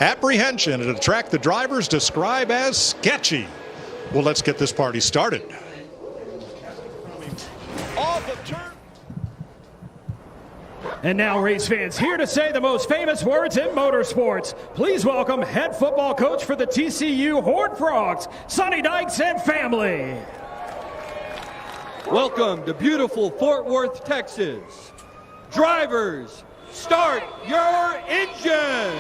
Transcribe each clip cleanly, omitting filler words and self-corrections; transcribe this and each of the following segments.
Apprehension at a track the drivers describe as sketchy. Well, let's get this party started. And now, race fans, here to say the most famous words in motorsports. Please welcome head football coach for the TCU Horned Frogs, Sonny Dykes and family. Welcome to beautiful Fort Worth, Texas. Drivers, start your engine.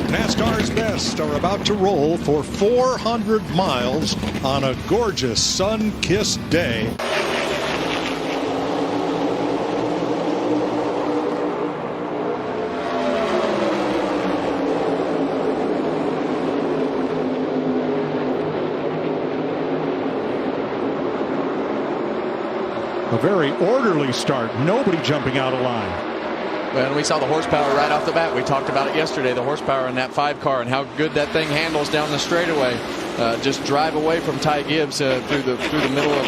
NASCAR's best are about to roll for 400 miles on a gorgeous sun-kissed day. A very orderly start, nobody jumping out of line. And we saw the horsepower right off the bat. We talked about it yesterday, the horsepower in that 5 car and how good that thing handles down the straightaway. Just drive away from Ty Gibbs through the middle of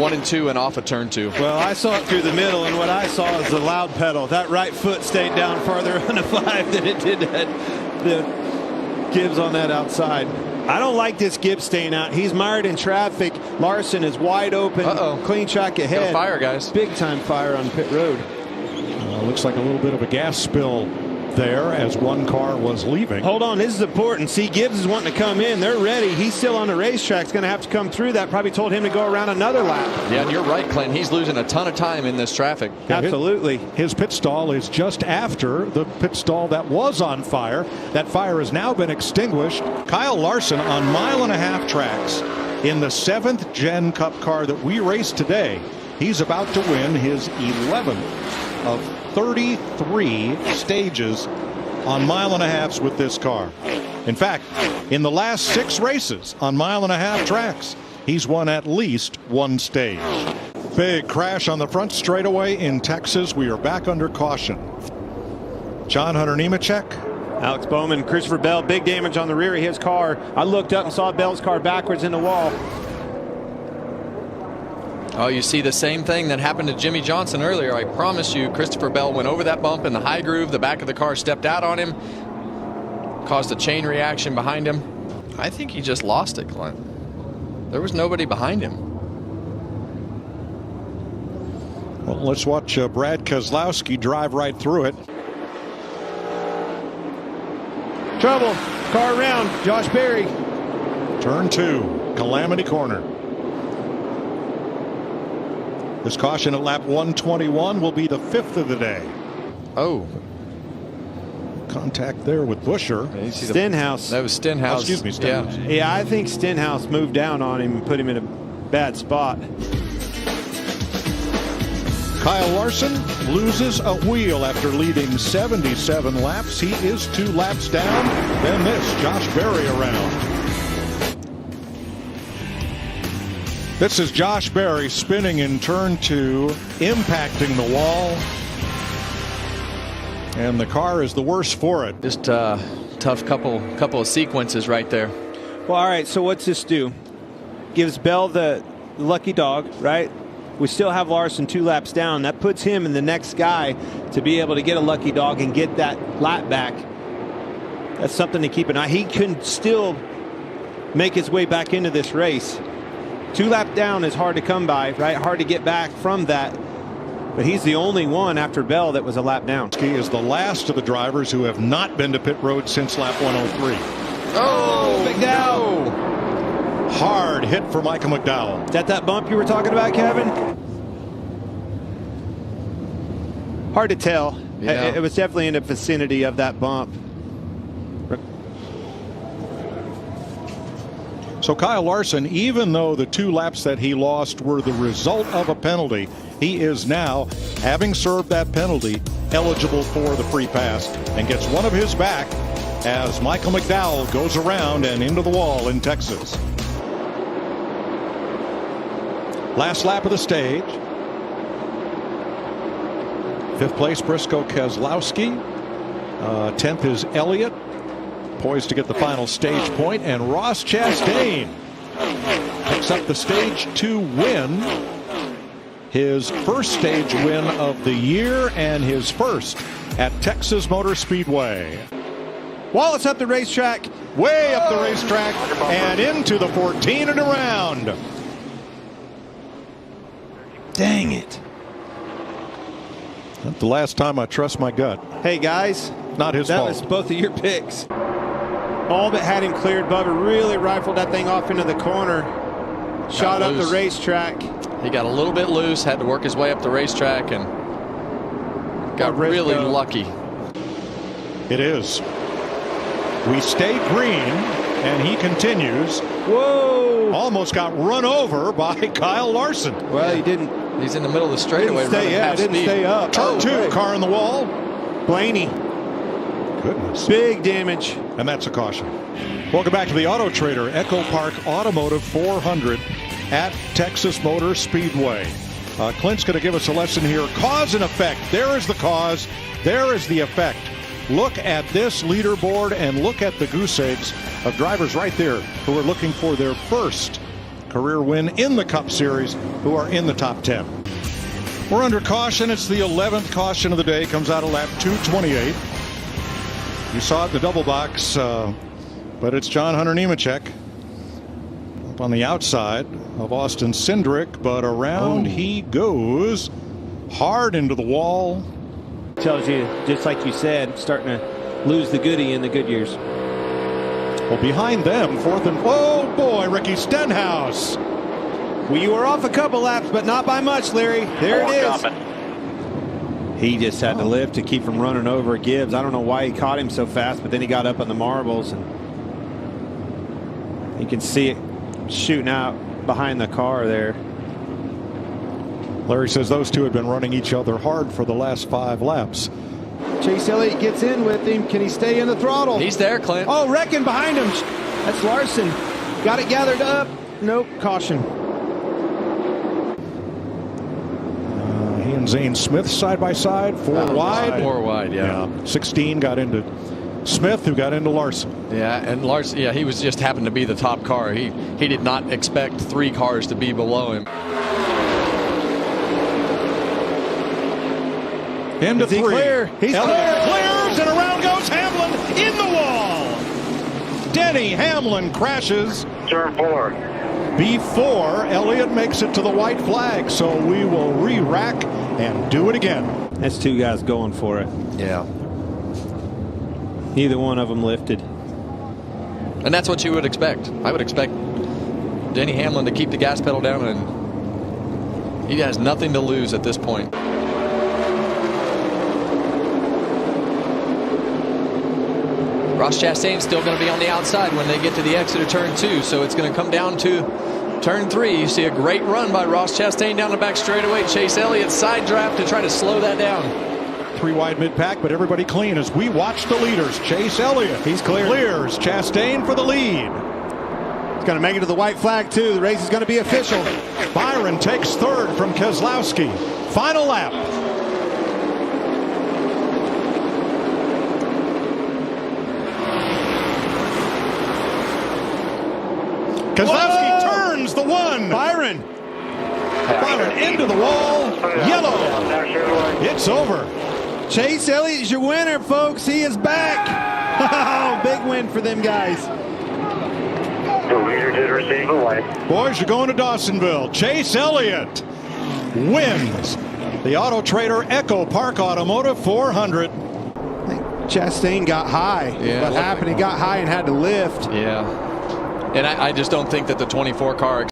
1 and 2 and off of turn 2. Well, I saw it through the middle, and what I saw is the loud pedal. That right foot stayed down farther on the 5 than it did the Gibbs on that outside. I don't like this Gibbs staying out. He's mired in traffic. Larson is wide open. Clean track ahead. Got a fire, guys. Big time fire on pit road. Looks like a little bit of a gas spill there as one car was leaving. Hold on, this is important. See, Gibbs is wanting to come in. They're ready. He's still on the racetrack. He's going to have to come through that. Probably told him to go around another lap. Yeah, and you're right, Clint. He's losing a ton of time in this traffic. Yeah, absolutely. His pit stall is just after the pit stall that was on fire. That fire has now been extinguished. Kyle Larson on 1.5-mile tracks in the 7th Gen Cup car that we raced today. He's about to win his 11th of 33 stages on 1.5 miles with this car. In fact, in the last 6 races on 1.5-mile tracks, he's won at least 1 stage. Big crash on the front straightaway in Texas. We are back under caution. John Hunter Nemechek. Alex Bowman, Christopher Bell, big damage on the rear of his car. I looked up and saw Bell's car backwards in the wall. Oh, you see the same thing that happened to Jimmy Johnson earlier. I promise you, Christopher Bell went over that bump in the high groove. The back of the car stepped out on him, caused a chain reaction behind him. I think he just lost it, Clint. There was nobody behind him. Well, let's watch Brad Keselowski drive right through it. Trouble. Car around. Josh Berry. Turn 2. Calamity corner. This caution at lap 121 will be the 5th of the day. Oh. Contact there with Buescher. Stenhouse. That was Stenhouse. Excuse me, Stenhouse. Yeah, I think Stenhouse moved down on him and put him in a bad spot. Kyle Larson loses a wheel after leading 77 laps. He is 2 laps down. Then this, Josh Berry around. This is Josh Berry spinning in turn 2, impacting the wall. And the car is the worse for it. Just tough couple of sequences right there. Well, all right, so what's this do? Gives Bell the lucky dog, right? We still have Larson 2 laps down. That puts him in the next guy to be able to get a lucky dog and get that lap back. That's something to keep an eye. He can still make his way back into this race. 2 lap down is hard to come by, right? Hard to get back from that. But he's the only one after Bell that was a lap down. He is the last of the drivers who have not been to pit road since lap 103. Oh, McDowell. No. Hard hit for Michael McDowell. Is that bump you were talking about, Kevin? Hard to tell. Yeah. It was definitely in the vicinity of that bump. So Kyle Larson, even though the 2 laps that he lost were the result of a penalty, he is now, having served that penalty, eligible for the free pass and gets one of his back as Michael McDowell goes around and into the wall in Texas. Last lap of the stage. 5th place, Briscoe Keselowski. 10th is Elliott. poised to get the final stage point, and Ross Chastain picks up the stage 2 win. His first stage win of the year and his first at Texas Motor Speedway. Wallace up the racetrack. Way up the racetrack and into the 14 and around. Dang it. Not the last time I trust my gut. Hey, guys. Not his that fault. Was both of your picks. All but had him cleared. Bubba really rifled that thing off into the corner. Shot up the racetrack. He got a little bit loose, had to work his way up the racetrack, and got really lucky. It is. We stay green, and he continues. Whoa! Almost got run over by Kyle Larson. Well, he didn't. He's in the middle of the straightaway. Didn't stay up. Turn 2, car in the wall. Blaney. Goodness. Big damage. And that's a caution. Welcome back to the Autotrader Echopark Automotive 400 at Texas Motor Speedway. Clint's going to give us a lesson here. Cause and effect. There is the cause. There is the effect. Look at this leaderboard and look at the goose eggs of drivers right there who are looking for their first career win in the Cup Series, who are in the top 10. We're under caution. It's the 11th caution of the day. Comes out of lap 228. You saw it in the double box, but it's John Hunter Nemechek up on the outside of Austin Cindric, but around he goes hard into the wall. Tells you, just like you said, starting to lose the goodie in the good years. Well, behind them, fourth and, oh boy, Ricky Stenhouse. Well, you were off a couple laps, but not by much, Larry. There it is. He just had to lift to keep from running over Gibbs. I don't know why he caught him so fast, but then he got up on the marbles, and you can see it shooting out behind the car there. Larry says those two had been running each other hard for the last 5 laps. Chase Elliott gets in with him. Can he stay in the throttle? He's there, Clint. Oh, wrecking behind him. That's Larson. Got it gathered up. Nope, caution. He and Zane Smith side by side, 4 wide. 4 wide, yeah. 16 got into Smith, who got into Larson. Yeah, and Larson, he was just happened to be the top car. He did not expect 3 cars to be below him. Into 3. Clear? He's Elliott clears, and around goes Hamlin in the wall. Denny Hamlin crashes. Turn 4. Before Elliott makes it to the white flag, so we will re-rack and do it again. That's 2 guys going for it. Yeah. Neither one of them lifted. And that's what you would expect. I would expect Denny Hamlin to keep the gas pedal down, and he has nothing to lose at this point. Ross Chastain's still going to be on the outside when they get to the exit of turn 2, so it's going to come down to turn 3. You see a great run by Ross Chastain down the back straightaway. Chase Elliott side draft to try to slow that down. 3 wide mid-pack, but everybody clean as we watch the leaders. Chase Elliott, he's clear. Clears Chastain for the lead. He's going to make it to the white flag, too. The race is going to be official. Byron takes 3rd from Keselowski. Final lap. Keselowski turns the 1. Byron into the wall. Yellow. It's over. Chase Elliott is your winner, folks. He is back. Oh, big win for them guys. The leader did receive a white. Boys, you're going to Dawsonville. Chase Elliott wins the Autotrader Echopark Automotive 400. I think Chastain got high. Yeah, what happened? He got high and had to lift. Yeah. And I just don't think that the 24 car